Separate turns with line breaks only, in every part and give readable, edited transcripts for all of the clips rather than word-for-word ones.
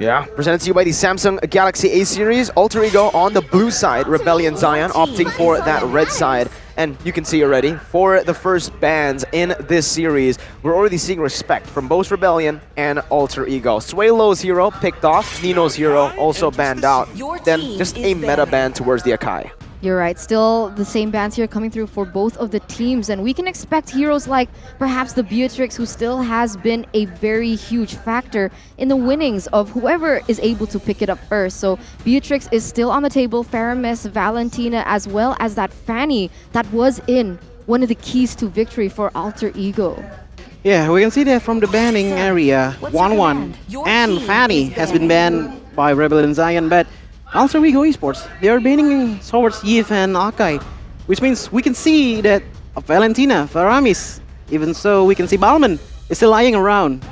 Yeah, presented to you by the Samsung Galaxy A series. Alter Ego on the blue side, Rebellion Zion opting for that red side. And you can see already, for the first bans in this series, we're already seeing respect from both Rebellion and Alter Ego. Suelo's hero picked off, Nino's hero also banned out. Then just a meta ban towards the Akai.
You're right, still the same bans here coming through for both of the teams, and we can expect heroes like perhaps the Beatrix, who still has been a very huge factor in the winnings of whoever is able to pick it up first. So Beatrix is still on the table, Faramis, Valentina, as well as that Fanny that was in one of the keys to victory for Alter Ego.
Yeah, we can see that from the banning area, 1-1, and Fanny has been banned by Rebellion Zion, but Alter Ego Esports, they are banning towards Yves and Akai, which means we can see that Valentina, Faramis, even so we can see Balman is still lying around,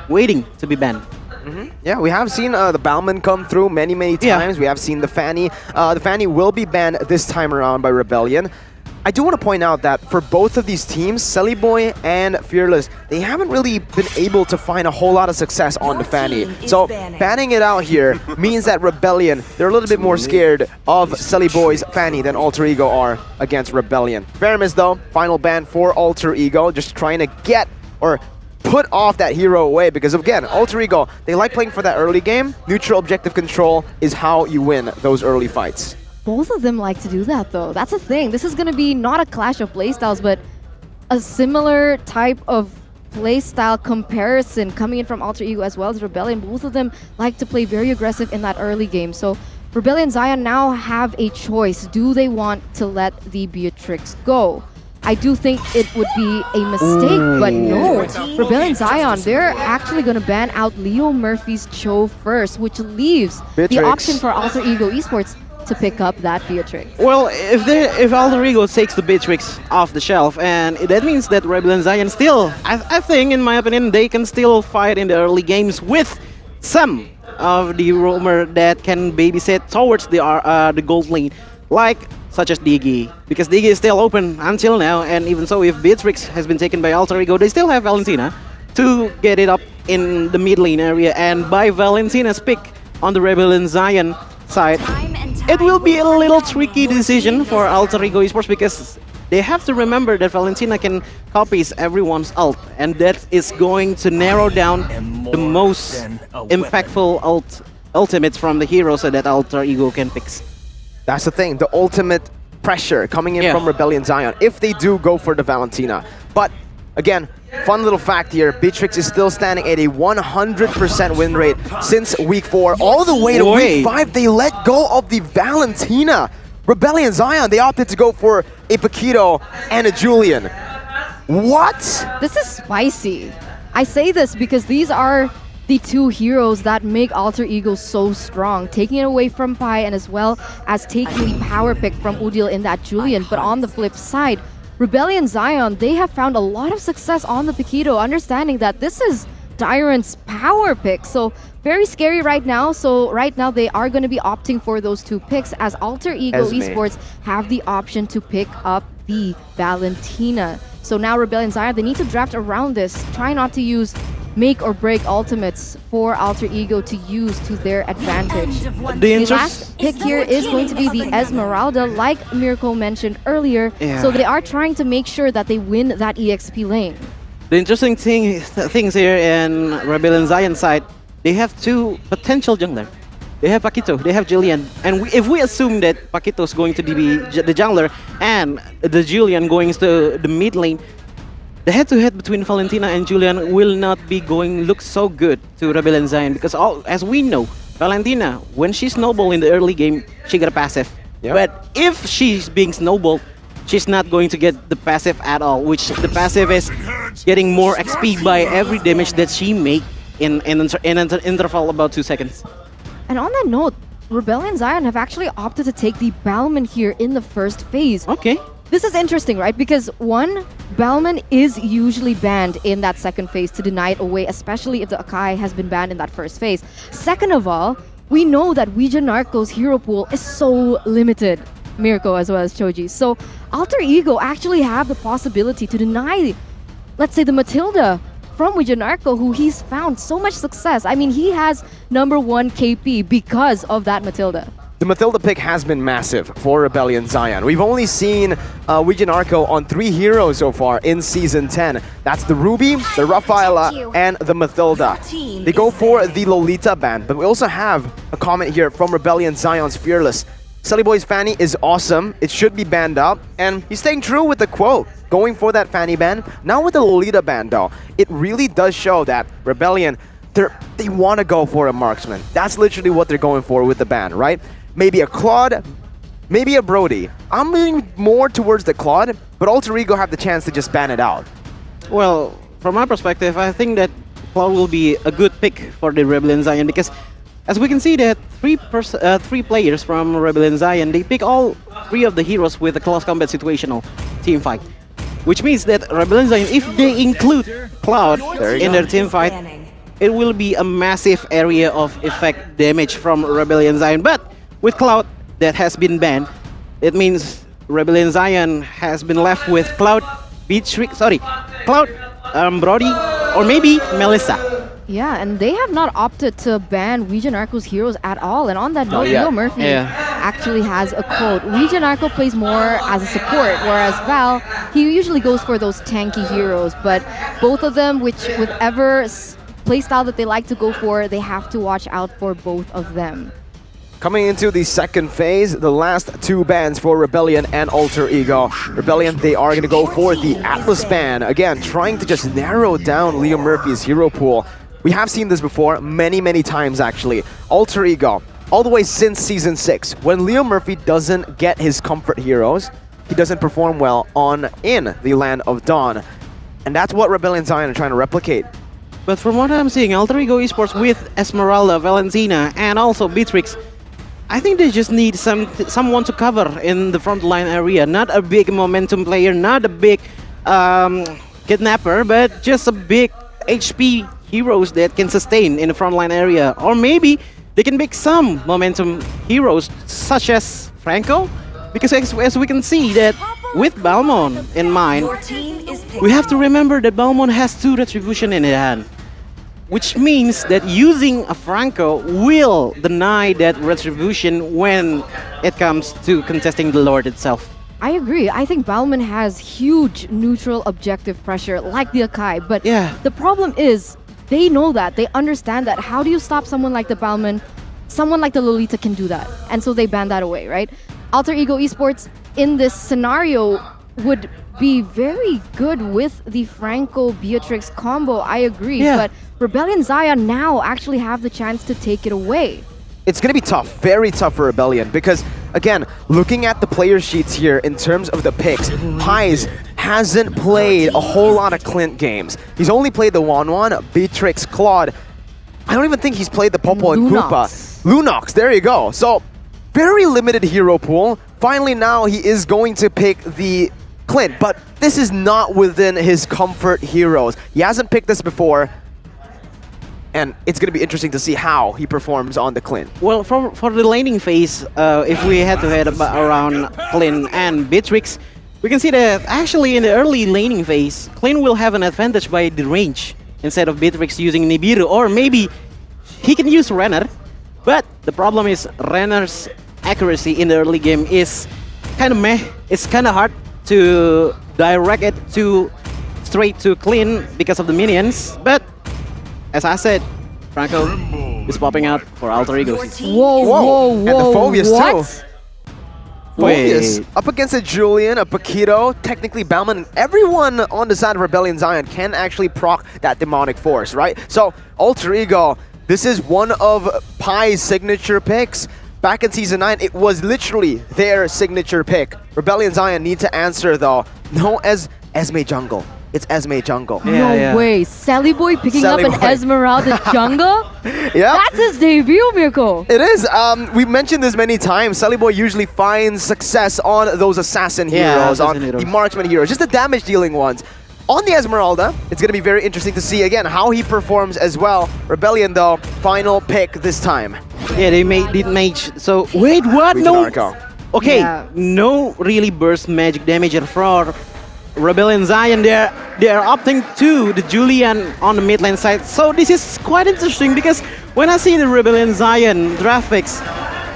waiting to be banned.
Yeah, we have seen the Bauman come through many times.
Yeah.
We have seen the Fanny. The Fanny will be banned this time around by Rebellion. I do want to point out that for both of these teams, Boy and Fearless, they haven't really been able to find a whole lot of success on the Fanny. So banning it out here means that Rebellion, they're a little bit more scared of Boy's Fanny than Alter Ego are against Rebellion. Faramis though, final ban for Alter Ego, just trying to get or put off that hero away, because again, Alter Ego, they like playing for that early game. Neutral objective control is how you win those early fights.
Both of them like to do that though. That's a thing. This is going to be not a clash of playstyles, but a similar type of playstyle comparison coming in from Alter Ego as well as Rebellion. Both of them like to play very aggressive in that early game. So Rebellion Zion now have a choice. Do they want to let the Beatrix go? I do think it would be a mistake, but no. Rebellion Zion, they're actually going to ban out Leo Murphy's Cho first, which leaves the option for Alter Ego Esports to pick up that Beatrix.
Well, if Alter Ego takes the Beatrix off the shelf, and that means that Rebellion Zion still, I think, in my opinion, they can still fight in the early games with some of the roamer that can babysit towards the gold lane, like such as Diggy, because Diggy is still open until now, and even so, if Beatrix has been taken by Alter Ego, they still have Valentina to get it up in the mid lane area, and by Valentina's pick on the Rebellion Zion side, it will be a little tricky decision for Alter Ego Esports, because they have to remember that Valentina can copy everyone's ult, and that is going to narrow down the most impactful ultimates from the heroes so that Alter Ego can fix.
That's the thing, the ultimate pressure coming in from Rebellion Zion, if they do go for the Valentina. But again, fun little fact here, Beatrix is still standing at a 100% win rate since week 4. All the way to week 5, they let go of the Valentina. Rebellion Zion, they opted to go for a Paquito and a Julian. What?
This is spicy. I say this because these are the two heroes that make Alter Ego so strong, taking it away from Pai and as well as taking the power pick from Udil in that Julian. But on the flip side, Rebellion Zion, they have found a lot of success on the Paquito, understanding that this is Tyrant's power pick. So very scary right now. So right now they are going to be opting for those two picks, as Alter Ego Esports have the option to pick up the Valentina. So now Rebellion Zion, they need to draft around this. Try not to use make or break ultimates for Alter Ego to use to their advantage. The last pick here is going to be the Esmeralda, like Miracle mentioned earlier. So they are trying to make sure that they win that EXP lane.
The interesting things here in Rebellion Zion side, they have two potential jungler. They have Paquito, they have Julian, and if we assume that Paquito is going to be the jungler and the Julian going to the mid lane, the head-to-head between Valentina and Julian will not be look so good to Rebellion Zion, because as we know, Valentina, when she's snowball in the early game, she got a passive. But if she's being snowballed, she's not going to get the passive at all, which the passive is getting more XP by every damage that she make in an interval about 2 seconds.
And on that note, Rebellion Zion have actually opted to take the Balman here in the first phase.
Okay.
This is interesting, right? Because one, Balman is usually banned in that second phase to deny it away, especially if the Akai has been banned in that first phase. Second of all, we know that Ouija Narco's hero pool is so limited. Mirko as well as Choji. So Alter Ego actually have the possibility to deny, let's say, the Matilda from Wijanarko, who he's found so much success. I mean, he has #1 KP because of that Matilda.
The Matilda pick has been massive for Rebellion Zion. We've only seen Wijanarko on 3 heroes so far in Season 10. That's the Ruby, the Rafaela, and the Matilda. They go for the Lolita ban, but we also have a comment here from Rebellion Zion's Fearless. Sully Boy's Fanny is awesome. It should be banned out, and he's staying true with the quote, going for that Fanny ban. Now with the Lolita ban, though, it really does show that Rebellion, they want to go for a marksman. That's literally what they're going for with the ban, right? Maybe a Claude, maybe a Brody. I'm leaning more towards the Claude, but Alter Ego have the chance to just ban it out.
Well, from my perspective, I think that Cloud will be a good pick for the Rebellion Zion because, as we can see, that three players from Rebellion Zion, they pick all 3 of the heroes with a close combat situational team fight, which means that Rebellion Zion, if they include Cloud in their team fight, it will be a massive area of effect damage from Rebellion Zion. But with Cloud that has been banned, it means Rebellion Zion has been left with Cloud, Cloud, Brody, or maybe Melissa.
Yeah, and they have not opted to ban Wijanarko's heroes at all. And on that note,
yet.
Leo Murphy actually has a quote. Wijanarko plays more as a support, whereas Val, he usually goes for those tanky heroes. But both of them, whichever playstyle that they like to go for, they have to watch out for both of them.
Coming into the second phase, the last 2 bans for Rebellion and Alter Ego. Rebellion, they are going to go for the Atlas ban. Again, trying to just narrow down Leo Murphy's hero pool. We have seen this before many, many times actually. Alter Ego, all the way since Season 6, when Leo Murphy doesn't get his comfort heroes, he doesn't perform well in the Land of Dawn. And that's what Rebellion Zion are trying to replicate.
But from what I'm seeing, Alter Ego Esports with Esmeralda, Valentina, and also Beatrix, I think they just need someone to cover in the front line area. Not a big momentum player, not a big kidnapper, but just a big HP heroes that can sustain in the front line area. Or maybe they can pick some momentum heroes, such as Franco. Because as we can see that with Balmon in mind, we have to remember that Balmon has 2 Retribution in his hand. Which means that using a Franco will deny that Retribution when it comes to contesting the Lord itself.
I agree. I think Balman has huge neutral objective pressure like the Akai, but the problem is they know that. They understand that. How do you stop someone like the Balman? Someone like the Lolita can do that. And so they ban that away, right? Alter Ego Esports in this scenario would be very good with the Franco Beatrix combo. I agree, but Rebellion Zion now actually have the chance to take it away.
It's going to be tough, very tough for Rebellion because, again, looking at the player sheets here in terms of the picks, Pies hasn't played a whole lot of Clint games. He's only played the Wanwan, Beatrix, Claude. I don't even think he's played the Popo and Koopa. Lunox, there you go. So, very limited hero pool. Finally now he is going to pick the Clint, but this is not within his comfort heroes. He hasn't picked this before. And it's going to be interesting to see how he performs on the Clint.
Well, for the laning phase, if we had to head around Clint and Beatrix, we can see that actually in the early laning phase, Clint will have an advantage by the range instead of Beatrix using Nibiru. Or maybe he can use Renner, but the problem is Renner's accuracy in the early game is kind of meh. It's kind of hard to direct it straight to Clint because of the minions, but as I said, Franco is popping out for Alter Egos.
Whoa.
And the Phobius
what?
too. Phobius up against a Julian, a Paquito, technically Bauman, and everyone on the side of Rebellion Zion can actually proc that demonic force, right? So Alter Ego, this is one of Pie's signature picks. Back in Season 9, it was literally their signature pick. Rebellion Zion need to answer though. No Esme Jungle. It's Esme Jungle.
No way. Sally Boy picking
Sally
up an
Boy.
Esmeralda Jungle?
Yeah.
That's his debut, Mirko.
It is. We've mentioned this many times. Sally Boy usually finds success on those assassin heroes, on the marksman heroes, just the damage dealing ones. On the Esmeralda, it's going to be very interesting to see again how he performs as well. Rebellion though, final pick this time.
Yeah, they did mage. So wait, what? No. Okay, no really burst magic damage for Rebellion Zion there. they are opting to the Julian on the mid lane side. So this is quite interesting because when I see the Rebellion Zion draft picks,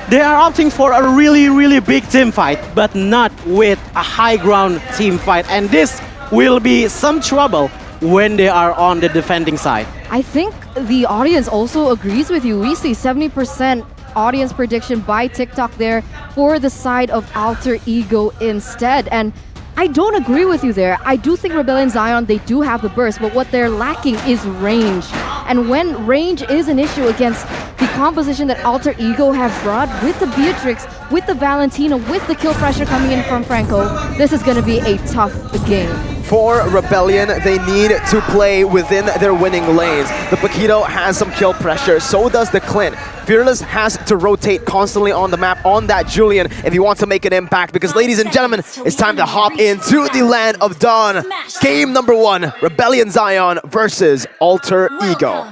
they are opting for a really big team fight, but not with a high ground team fight. And this will be some trouble when they are on the defending side.
I think the audience also agrees with you. We see 70% audience prediction by TikTok there for the side of Alter Ego instead. And I don't agree with you there. I do think Rebellion Zion, they do have the burst, but what they're lacking is range. And when range is an issue against the composition that Alter Ego have brought with the Beatrix, with the Valentina, with the kill pressure coming in from Franco, this is going to be a tough game.
For Rebellion, they need to play within their winning lanes. The Paquito has some kill pressure, so does the Clint. Fearless has to rotate constantly on the map on that Julian if he wants to make an impact, because ladies and gentlemen, it's time to hop into the land of Dawn. Game number 1, Rebellion Zion versus Alter Ego.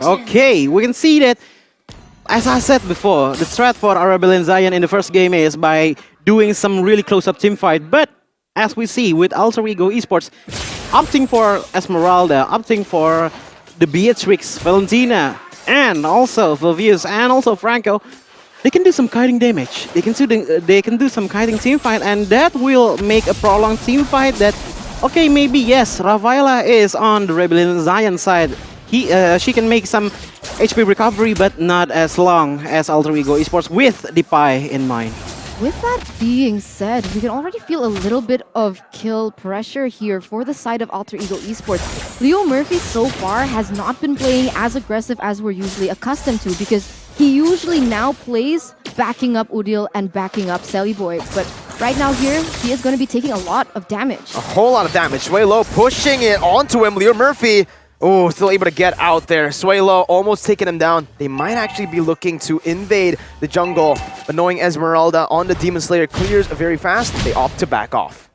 Okay, we can see that, as I said before, the threat for our Rebellion Zion in the first game is by doing some really close-up team fight, but as we see with Alter Ego Esports, opting for Esmeralda, opting for the Beatrix, Valentina, and also Vilvius, and also Franco, they can do some kiting damage. They can do some kiting team fight, and that will make a prolonged team fight that, okay, maybe yes, Ravila is on the Rebellion Zion side. She can make some HP recovery, but not as long as Alter Ego Esports with the Pi in mind.
With that being said, we can already feel a little bit of kill pressure here for the side of Alter Ego Esports. Leo Murphy so far has not been playing as aggressive as we're usually accustomed to, because he usually now plays backing up Udil and backing up Boy. But right now here, he is going to be taking a lot of damage.
A whole lot of damage. Swaylo pushing it onto him. Leo Murphy, oh, still able to get out there. Swaylo almost taking him down. They might actually be looking to invade the jungle, but knowing Esmeralda on the Demon Slayer clears very fast, they opt to back off.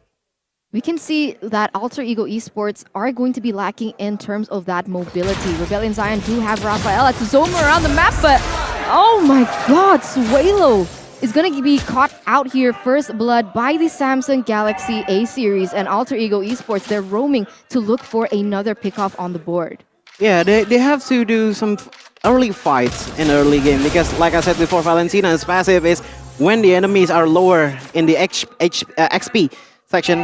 We can see that Alter Ego Esports are going to be lacking in terms of that mobility. Rebellion Zion do have Rafaela to zoom around the map, but oh my god, Swaylo is going to be caught out here first blood by the Samsung Galaxy A series, and Alter Ego Esports, they're roaming to look for another pickoff on the board.
Yeah, they have to do some early fights in early game, because like I said before, Valentina's passive is when the enemies are lower in the XP section,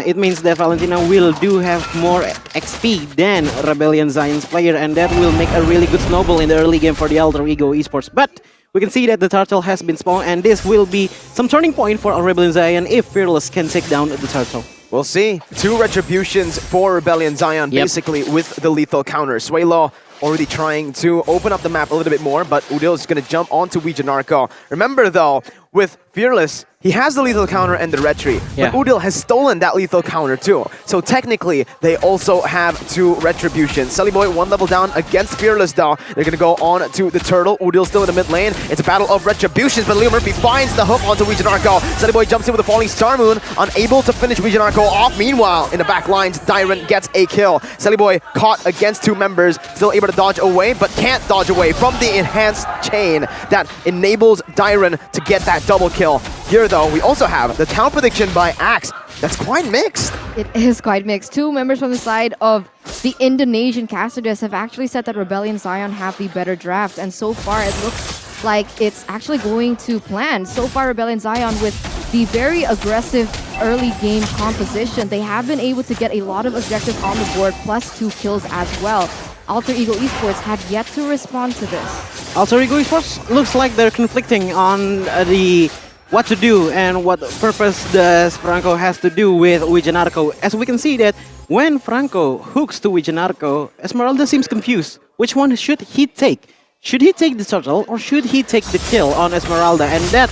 it means that Valentina will have more XP than Rebellion Zion's player, and that will make a really good snowball in the early game for the Alter Ego Esports. But we can see that the turtle has been spawned, and this will be some turning point for Rebellion Zion if Fearless can take down the turtle.
We'll see. 2 retributions for Rebellion Zion, basically with the lethal counter. Swaylo already trying to open up the map a little bit more, but Udil is going to jump onto Wijanarko. Remember though, with Fearless, he has the lethal counter and the retry, but Udil has stolen that lethal counter too. So technically, they also have 2 retributions. Boy 1 level down against Fearless though. They're going to go on to the turtle. Udil still in the mid lane. It's a battle of retributions, but Leo Murphy finds the hook onto Wijanarko. Boy jumps in with a falling Star Moon, unable to finish Wijanarko off. Meanwhile, in the back lines, Dyron gets a kill. Boy caught against 2 members, still able to dodge away, but can't dodge away from the enhanced chain that enables Dyron to get that double kill. Here though, we also have the town prediction by Axe. That's quite mixed.
It is quite mixed. 2 members from the side of the Indonesian casters have actually said that Rebellion Zion have the better draft, and so far it looks like it's actually going to plan. So far, Rebellion Zion with the very aggressive early game composition, they have been able to get a lot of objectives on the board, plus 2 kills as well. Alter Ego Esports have yet to respond to this.
Alter Ego Esports looks like they're conflicting on the what to do and what purpose does Franco has to do with Wijanarko. As we can see that when Franco hooks to Wijanarko, Esmeralda seems confused. Which one should he take? Should he take the turtle or should he take the kill on Esmeralda? And that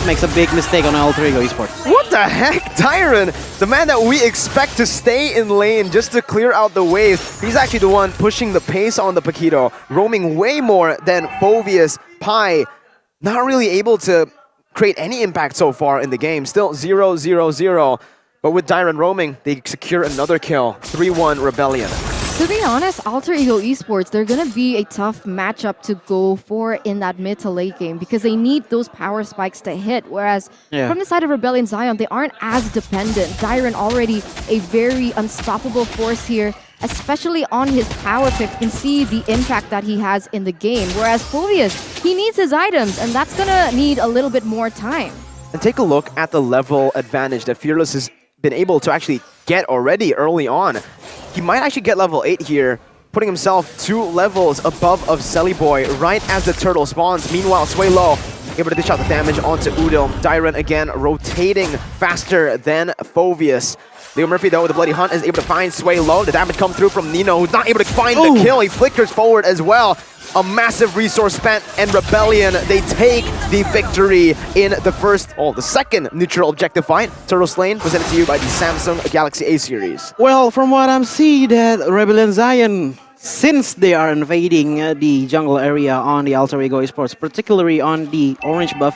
makes a big mistake on Alter Ego Esports.
What the heck? Tyron, the man that we expect to stay in lane just to clear out the wave, he's actually the one pushing the pace on the Paquito, roaming way more than Phoveus, Pi, not really able to create any impact so far in the game. Still 0-0-0. But with Dyron roaming, they secure another kill. 3-1 Rebellion.
To be honest, Alter Ego Esports, they're going to be a tough matchup to go for in that mid to late game because they need those power spikes to hit. Whereas from the side of Rebellion Zion, they aren't as dependent. Dyron already a very unstoppable force here, especially on his power pick. You can see the impact that he has in the game. Whereas Phoveus, he needs his items, and that's going to need a little bit more time.
And take a look at the level advantage that Fearless has been able to actually get already early on. He might actually get level 8 here, putting himself 2 levels above of Boy right as the turtle spawns. Meanwhile, Swaylo able to dish out the damage onto Udil. Dyron again rotating faster than Phoveus. Leo Murphy, though, with the Bloody Hunt, is able to find Swaylo. The damage comes through from Nino, who's not able to find the kill. He flickers forward as well. A massive resource spent, and Rebellion, they take the victory in the second neutral objective fight. Turtle Slain, presented to you by the Samsung Galaxy A series.
Well, from what I'm seeing, that Rebellion Zion, since they are invading the jungle area on the Alter Ego Esports, particularly on the orange buff,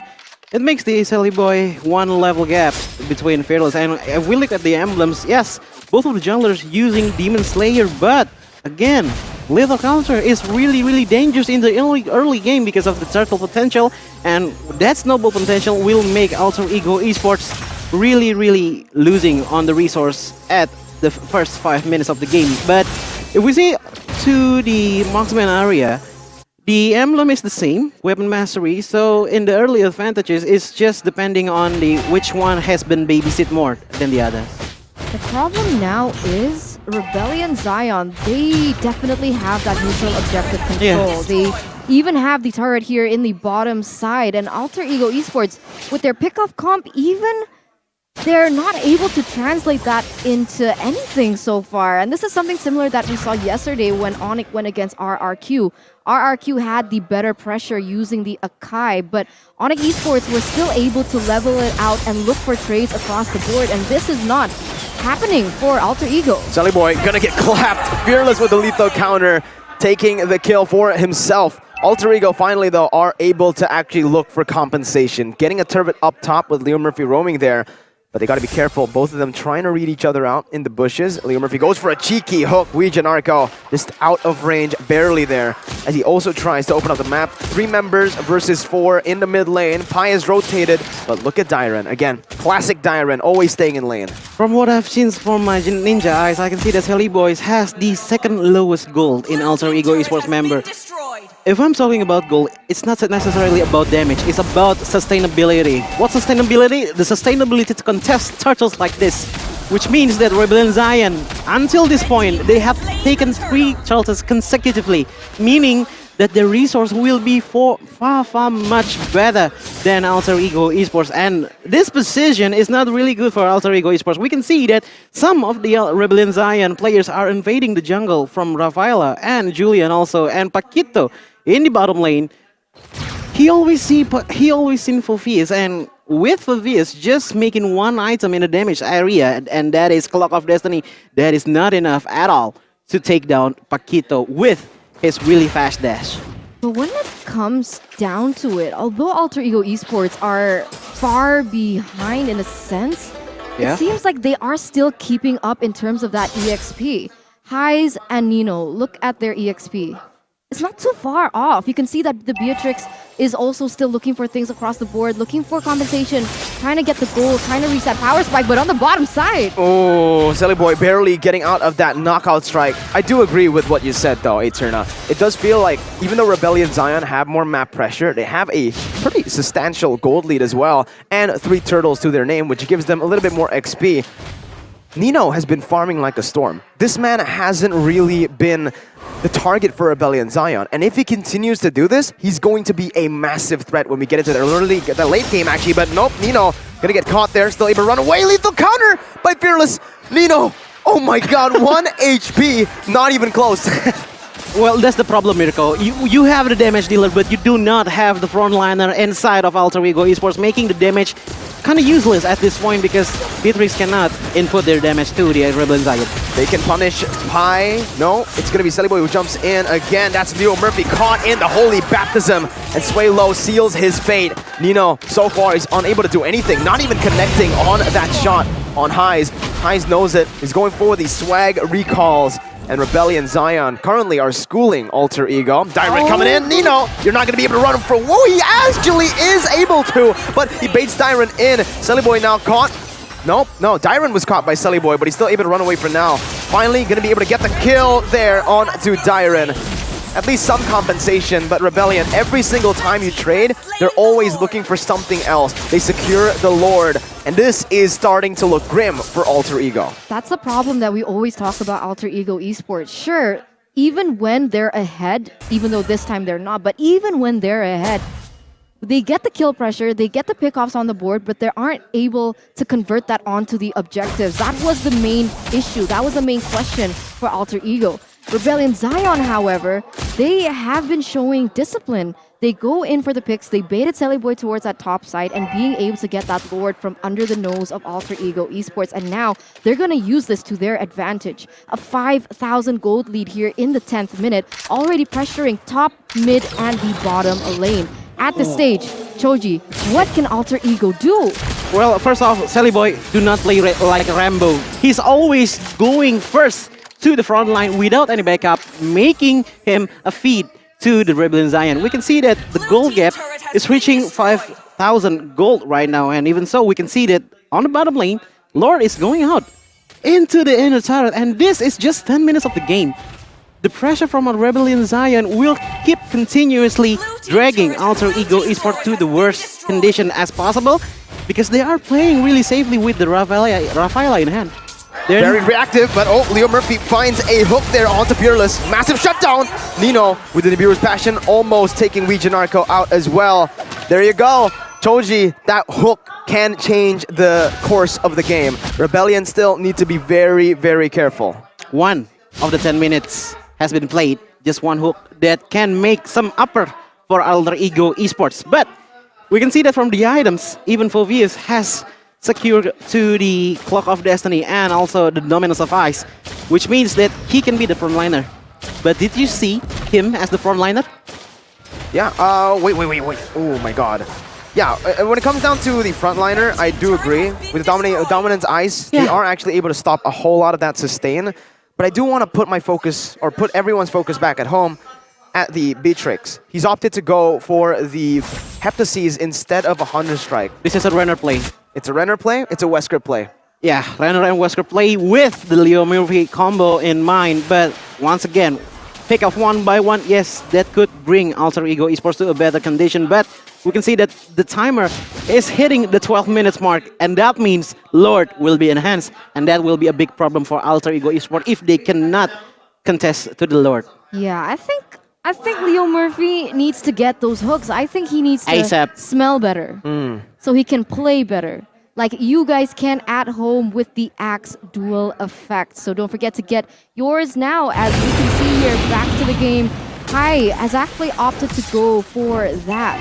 it makes the Boy 1 level gap between Fearless. And if we look at the emblems, yes, both of the junglers using Demon Slayer, but again, Lethal Counter is really dangerous in the early game because of the turtle potential, and that snowball potential will make Alter Ego Esports really losing on the resource at the first 5 minutes of the game. But if we see to the marksman area, the emblem is the same, weapon mastery, so in the early advantages, it's just depending on which one has been babysit more than the others.
The problem now is Rebellion Zion, they definitely have that neutral objective control. They even have the turret here in the bottom side, and Alter Ego Esports, with their pickoff comp, even they're not able to translate that into anything so far. And this is something similar that we saw yesterday when Onyx went against RRQ. RRQ had the better pressure using the Akai, but Onyx Esports were still able to level it out and look for trades across the board, and this is not happening for Alter Ego.
Boy gonna get clapped. Fearless with the lethal counter, taking the kill for himself. Alter Ego finally, though, are able to actually look for compensation. Getting a turret up top with Leo Murphy roaming there. But they got to be careful. Both of them trying to read each other out in the bushes. Leo Murphy goes for a cheeky hook. Narco just out of range, barely there. As he also tries to open up the map. 3 members versus 4 in the mid lane. Pi is rotated, but look at Dyron. Again, classic Dyron, always staying in lane.
From what I've seen from my ninja eyes, I can see that Helly Boys has the second lowest gold in Alter Ego Esports member. If I'm talking about gold, it's not necessarily about damage, it's about sustainability. What sustainability? The sustainability to contest turtles like this. Which means that Rebellion Zion, until this point, they have taken 3 turtles consecutively, meaning that the resource will be far much better than Alter Ego Esports. And this position is not really good for Alter Ego Esports. We can see that some of the Rebellion Zion players are invading the jungle, from Rafaela and Julian also, and Paquito in the bottom lane. He always seen Phoveus, and with Phoveus just making 1 item in the damage area, and that is Clock of Destiny, that is not enough at all to take down Paquito with his really fast dash.
But when it comes down to it, although Alter Ego Esports are far behind in a sense, it seems like they are still keeping up in terms of that EXP. Hyze and Nino, look at their EXP. It's not too far off. You can see that the Beatrix is also still looking for things across the board, looking for compensation, trying to get the goal, trying to reset power spike, but on the bottom side.
Oh, Boy barely getting out of that knockout strike. I do agree with what you said, though, Eterna. It does feel like, even though Rebellion Zion have more map pressure, they have a pretty substantial gold lead as well, and 3 turtles to their name, which gives them a little bit more XP. Nino has been farming like a storm. This man hasn't really been the target for Rebellion Zion, and if he continues to do this, he's going to be a massive threat when we get into the late game, actually. But nope, Nino gonna get caught there, still able to run away. Lethal counter by Fearless. Nino, oh my god, 1 HP, not even close.
Well, that's the problem, Mirko. You have the damage dealer, but you do not have the frontliner inside of Alter Ego Esports, making the damage kind of useless at this point because Beatrix cannot input their damage to the Rebellion Zion.
They can punish Pi. No, it's going to be Boy who jumps in again. That's Leo Murphy caught in the Holy Baptism, and Swaylo seals his fate. Nino, so far, is unable to do anything, not even connecting on that shot on Hyze. Hyze knows it. He's going for the swag recalls. And Rebellion Zion currently are schooling Alter Ego. Dyron coming in. Nino, you're not going to be able to run him for... Whoa, he actually is able to, but he baits Dyron in. Boy now caught. Nope, no, Dyron was caught by Boy, but he's still able to run away for now. Finally, going to be able to get the kill there on to Dyron. At least some compensation, but Rebellion, every single time you trade, they're always looking for something else. They secure the Lord, and this is starting to look grim for Alter Ego.
That's the problem that we always talk about Alter Ego Esports. Sure, even when they're ahead, even though this time they're not, but even when they're ahead, they get the kill pressure, they get the pickoffs on the board, but they aren't able to convert that onto the objectives. That was the main issue. That was the main question for Alter Ego. Rebellion Zion, however, they have been showing discipline. They go in for the picks, they baited Boy towards that top side and being able to get that Lord from under the nose of Alter Ego Esports. And now they're going to use this to their advantage. A 5,000 gold lead here in the 10th minute, already pressuring top, mid, and the bottom lane. At the stage, Choji, what can Alter Ego do?
Well, first off, Boy do not play like Rambo. He's always going first to the front line without any backup, making him a feed to the Rebellion Zion. We can see that the gold gap is reaching 5,000 gold right now, and even so, we can see that on the bottom lane, Lord is going out into the inner turret, and this is just 10 minutes of the game. The pressure from a Rebellion Zion will keep continuously dragging Alter Ego Esports to the worst condition as possible, because they are playing really safely with the Rafaela in hand.
Very reactive, but Leo Murphy finds a hook there onto Fearless. Massive shutdown. Nino with the Nibiru's Passion almost taking Arco out as well. There you go. Choji, that hook can change the course of the game. Rebellion still need to be very, very careful.
One of the 10 minutes has been played. Just one hook that can make some upper for Alter Ego Esports. But we can see that from the items, even Phoveus has secured to the Clock of Destiny and also the Dominance of Ice, which means that he can be the frontliner. But did you see him as the frontliner?
Yeah, wait. Oh my god. Yeah, when it comes down to the frontliner, I do agree. With the Dominance Ice, they are actually able to stop a whole lot of that sustain. But I do want to put my focus, or put everyone's focus back at home, at the Beatrix. He's opted to go for the Heptaseas instead of a Hunter Strike.
This is a runner play.
It's a Renner play, it's a Wesker play.
Yeah, Renner and Wesker play with the Leo Murphy combo in mind, but once again, pick off one by one, yes, that could bring Alter Ego Esports to a better condition, but we can see that the timer is hitting the 12 minutes mark, and that means Lord will be enhanced, and that will be a big problem for Alter Ego Esports if they cannot contest to the Lord.
Yeah, I think Leo Murphy needs to get those hooks. I think he needs to
ASAP.
smell better so he can play better. Like you guys can at home with the Axe dual effect. So don't forget to get yours now. As you can see here, back to the game. Kai has actually opted to go for that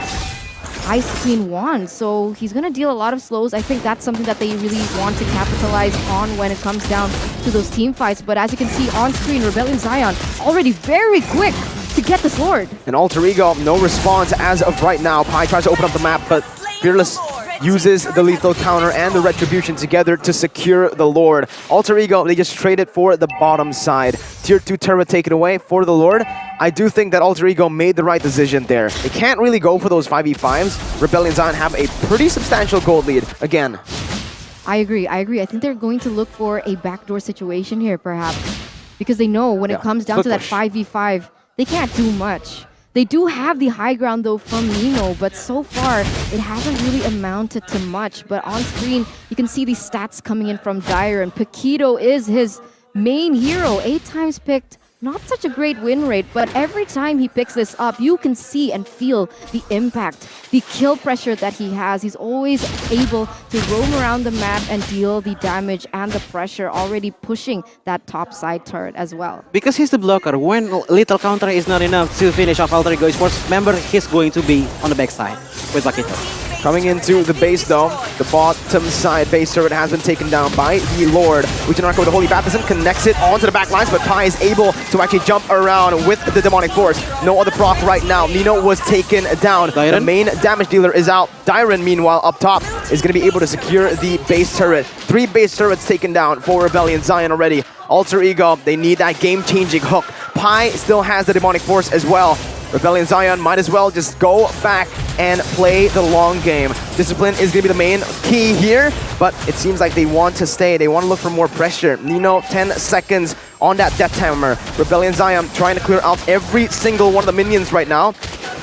Ice Queen wand. So he's going to deal a lot of slows. I think that's something that they really want to capitalize on when it comes down to those team fights. But as you can see on screen, Rebellion Zion already very quick to get this Lord.
And Alter Ego, no response as of right now. Pi tries to open up the map, but Fearless uses the lethal counter and the retribution together to secure the Lord. Alter Ego, they just traded for the bottom side. Tier 2 turret taken away for the Lord. I do think that Alter Ego made the right decision there. They can't really go for those 5v5s. Rebellion Zion have a pretty substantial gold lead again.
I agree. I think they're going to look for a backdoor situation here, perhaps. Because they know when it comes down to that 5v5, they can't do much. They do have the high ground though from Nino, but so far it hasn't really amounted to much. But on screen, you can see the stats coming in from Dyer, and Paquito is his main hero. 8 times picked, not such a great win rate, but every time he picks this up, you can see and feel the impact, the kill pressure that he has. He's always able to roam around the map and deal the damage and the pressure, already pushing that top side turret as well.
Because he's the blocker, when little counter is not enough to finish off Alter Ego Esports, remember he's going to be on the backside with Paquito.
Coming into the base though, the bottom side base turret has been taken down by the Lord. Ujinarko with the Holy Baptism connects it onto the back lines, but Pi is able to actually jump around with the Demonic Force. No other proc right now. Nino was taken down. The main damage dealer is out. Dyron, meanwhile, up top is going to be able to secure the base turret. 3 base turrets taken down for Rebellion Zion already. Alter Ego, they need that game-changing hook. Pi still has the Demonic Force as well. Rebellion Zion might as well just go back and play the long game. Discipline is going to be the main key here, but it seems like they want to stay. They want to look for more pressure. Nino, 10 seconds on that death timer. Rebellion Zion trying to clear out every single one of the minions right now.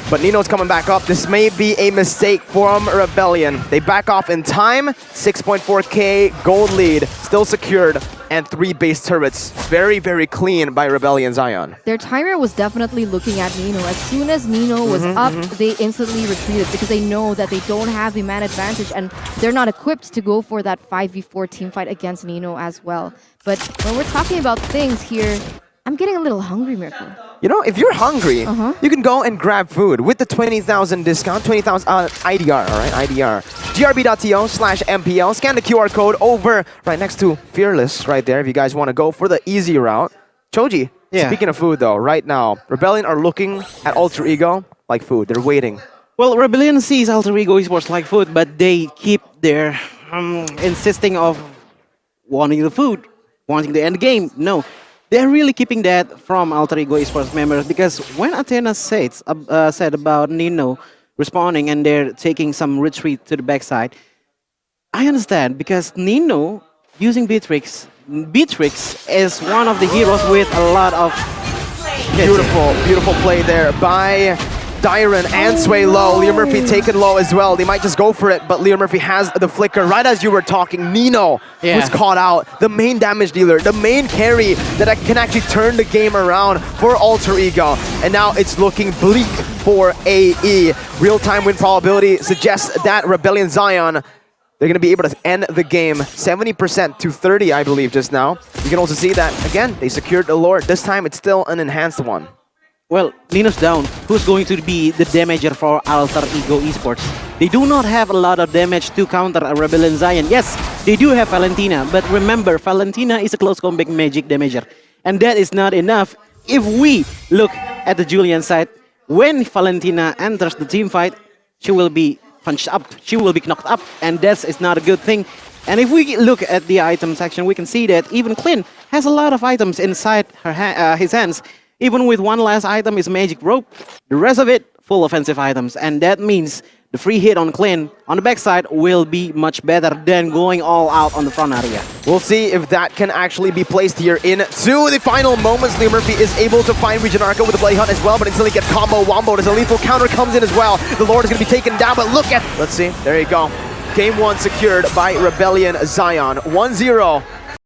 But Nino's coming back up. This may be a mistake from Rebellion. They back off in time. 6.4k gold lead, still secured, and 3 base turrets. Very, very clean by Rebellion Zion.
Their timer was definitely looking at Nino. As soon as Nino was up, they instantly retreated because they know that they don't have the man advantage and they're not equipped to go for that 5v4 team fight against Nino as well. But when we're talking about things here, I'm getting a little hungry, Miracle.
You know, if you're hungry, you can go and grab food with the 20,000 discount, 20,000 IDR, all right, IDR. grb.to/MPL, scan the QR code over right next to Fearless right there if you guys want to go for the easy route. Choji, speaking of food though, right now, Rebellion are looking at Alter Ego like food. They're waiting.
Well, Rebellion sees Alter Ego esports like food, but they keep their insisting of wanting the food, wanting the end game. No. They're really keeping that from Alter Ego esports members because when Athena said about Nino responding and they're taking some retreat to the backside, I understand because Nino using Beatrix is one of the heroes with a lot of
Beautiful play there by Dyron and Sway low. Leo Murphy taken low as well. They might just go for it, but Leo Murphy has the flicker. Right as you were talking, Nino was caught out. The main damage dealer, the main carry that can actually turn the game around for Alter Ego. And now it's looking bleak for AE. Real-time win probability suggests that Rebellion Zion, they're going to be able to end the game 70% to 30, I believe, just now. You can also see that, again, they secured the Lord. This time, it's still an enhanced one.
Well, Nino's down. Who's going to be the damager for Alter Ego esports? They do not have a lot of damage to counter a Rebellion Zion. Yes, they do have Valentina, but remember, Valentina is a close combat magic damager. And that is not enough. If we look at the Julian side, when Valentina enters the team fight, she will be punched up, she will be knocked up, and that is not a good thing. And if we look at the item section, we can see that even Clint has a lot of items inside his hands. Even with one last item is Magic Rope, the rest of it, full offensive items. And that means the free hit on Clint on the backside will be much better than going all out on the front area.
We'll see if that can actually be placed here into the final moments. Leo Murphy is able to find Ujinarko with the Blade Hunt as well, but instantly gets combo womboed as a lethal counter comes in as well. The Lord is going to be taken down, but look at... Let's see. There you go. Game 1 secured by Rebellion Zion. 1-0